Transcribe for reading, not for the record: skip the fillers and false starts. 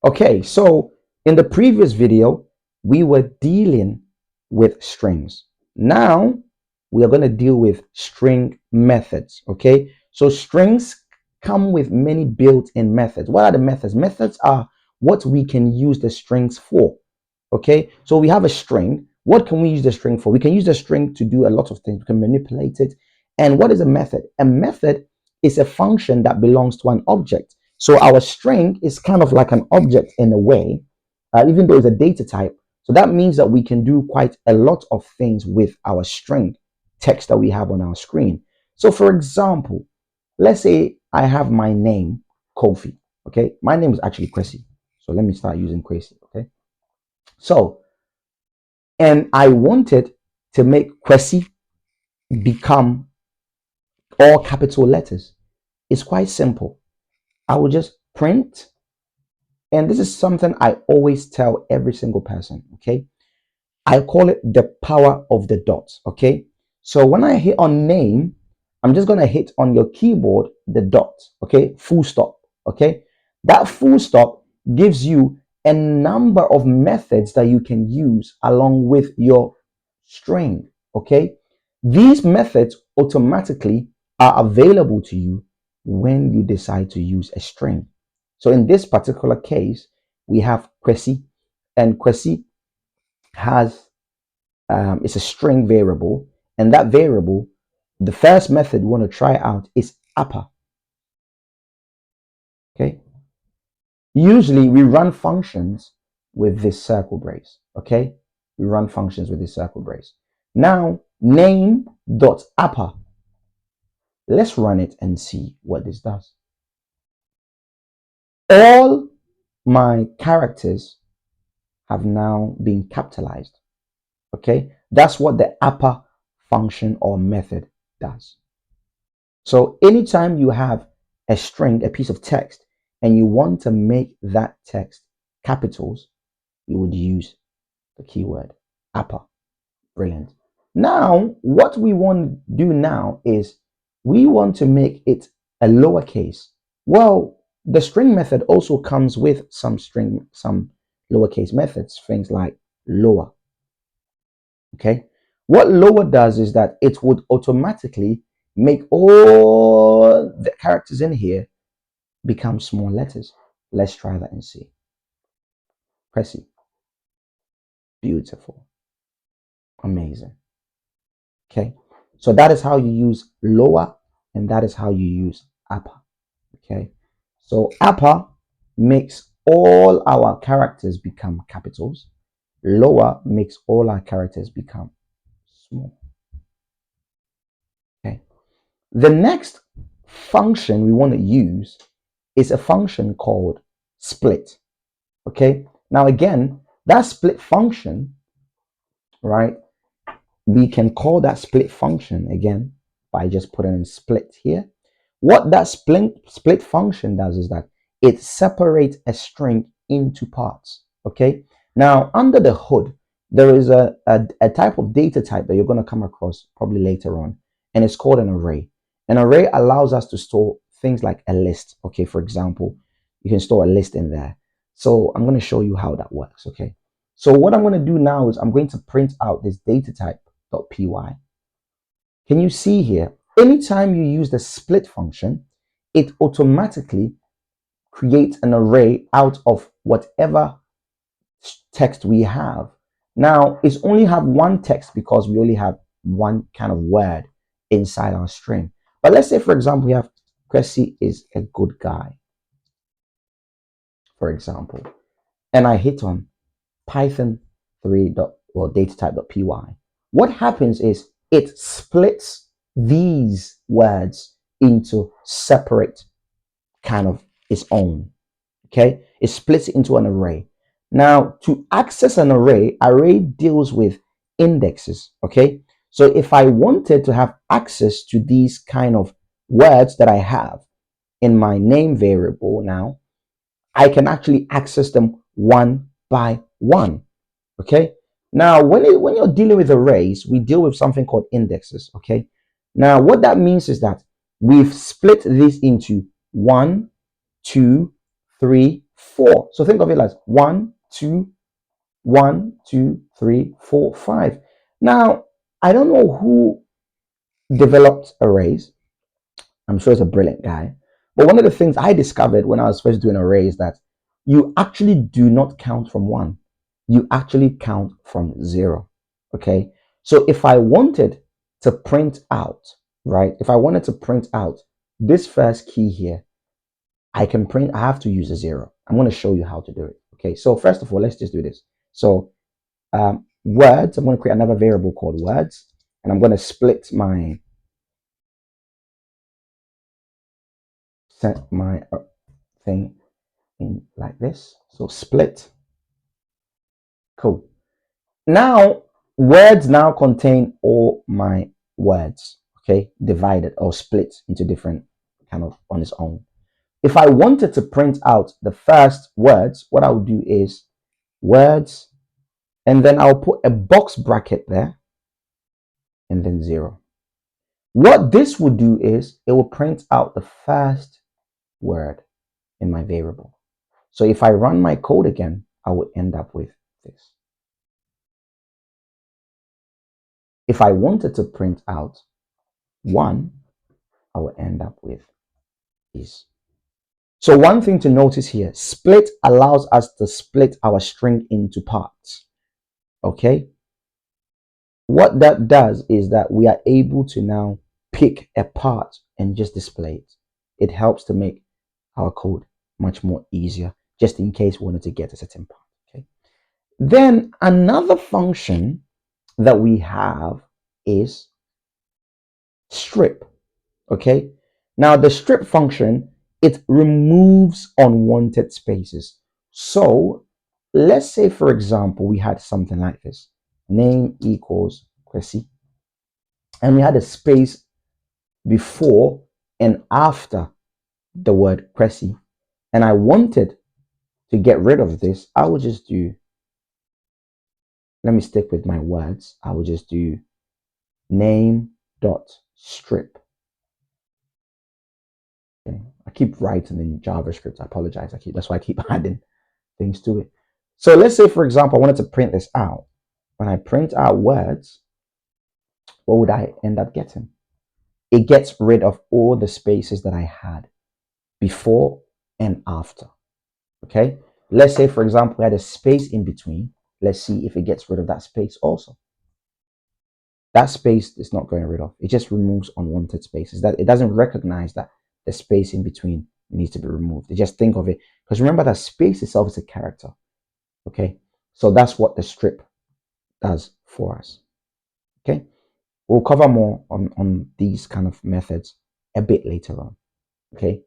Okay, so in the previous video, we were dealing with strings. Now we are going to deal with string methods. Okay, so strings come with many built-in methods. What are the methods? Methods are what we can use the strings for. Okay, so we have a string. What can we use the string for? We can use the string to do a lot of things. We can manipulate it. And what is a method? A method is a function that belongs to an object. So our string is kind of like an object in a way, even though it's a data type. So that means that we can do quite a lot of things with our string text that we have on our screen. So for example, let's say I have my name, Kofi. Okay, my name is actually Kwesi. So let me start using Kwesi. Okay, so and I wanted to make Kwesi become all capital letters. It's quite simple. I will just print, and this is something I always tell every single person. Okay, I call it the power of the dots. Okay, so when I hit on name, I'm just gonna hit on your keyboard the dot. Okay, full stop. Okay, that full stop gives you a number of methods that you can use along with your string. Okay, these methods automatically are available to you when you decide to use a string. So in this particular case, we have Kwesi, and Kwesi has it's a string variable, and that variable, the first method we want to try out is upper. Okay, usually we run functions with this circle brace. Okay, we run functions with this circle brace. Now name dot upper, let's run it and see what this does. All my characters have now been capitalized. Okay, that's what the upper function or method does. So anytime you have a string, a piece of text, and you want to make that text capitals, you would use the keyword upper. Brilliant. Now, what we want to do now is we want to make it a lowercase. Well, the string method also comes with some lowercase methods, things like lower. Okay, what lower does is that it would automatically make all the characters in here become small letters. Let's try that and see. Press it. Beautiful. Amazing. Okay, so that is how you use lower, and that is how you use upper. Okay, so upper makes all our characters become capitals. Lower makes all our characters become small. Okay, the next function we want to use is a function called split. Okay, now again, that split function, right, we can call that split function again by just putting in split here. What that split function does is that it separates a string into parts. Okay, now under the hood there is a type of data type that you're going to come across probably later on, and it's called an array. An array allows us to store things like a list. Okay, for example, you can store a list in there. So I'm going to show you how that works. Okay, so what I'm going to do now is I'm going to print out this data type.py. Can you see here? Anytime you use the split function, it automatically creates an array out of whatever text we have. Now, it's only have one text because we only have one kind of word inside our string. But let's say, for example, we have Cressy is a good guy, for example, and I hit on Python 3. Well, datatype.py. What happens is it splits these words into separate kind of its own. Okay, it splits it into an array. Now, to access an array deals with indexes. Okay, so if I wanted to have access to these kind of words that I have in my name variable now, I can actually access them one by one. Okay, now when you're dealing with arrays, we deal with something called indexes. Okay, now what that means is that we've split this into 1, 2, 3, 4. So think of it as 1, 2, 1, 2, 3, 4, 5. Now, I don't know who developed arrays. I'm sure it's a brilliant guy. But one of the things I discovered when I was first doing array is that you actually do not count from 1. You actually count from 0. Okay. So if I wanted to print out, right? If I wanted to print out this first key here, I can print, I have to use a 0. I'm going to show you how to do it. Okay. So first of all, let's just do this. So words, I'm going to create another variable called words, and I'm going to split my set my thing in like this. So split. Cool. Now words now contain all my words, okay, divided or split into different kind of on its own. If I wanted to print out the first words, what I would do is words, and then I'll put a box bracket there and then 0. What this would do is it will print out the first word in my variable. So if I run my code again, I will end up with this. If I wanted to print out 1, I will end up with this. So one thing to notice here, split allows us to split our string into parts. Okay? What that does is that we are able to now pick a part and just display it. It helps to make our code much more easier, just in case we wanted to get a certain part. Okay. Then another function that we have is strip. Okay. Now the strip function, it removes unwanted spaces. So let's say, for example, we had something like this: name equals Cressy, and we had a space before and after the word Cressy, and I wanted to get rid of this. I would just do, let me stick with my words. I will just do name dot strip. Okay. I keep writing in JavaScript. I apologize. That's why I keep adding things to it. So let's say, for example, I wanted to print this out. When I print out words, what would I end up getting? It gets rid of all the spaces that I had before and after. Okay. Let's say, for example, we had a space in between. Let's see if it gets rid of that space also. That space is not going rid of. It just removes unwanted spaces. That it doesn't recognize that the space in between needs to be removed. They just think of it, because remember that space itself is a character. Okay, so that's what the strip does for us. Okay, we'll cover more on these kind of methods a bit later on. Okay,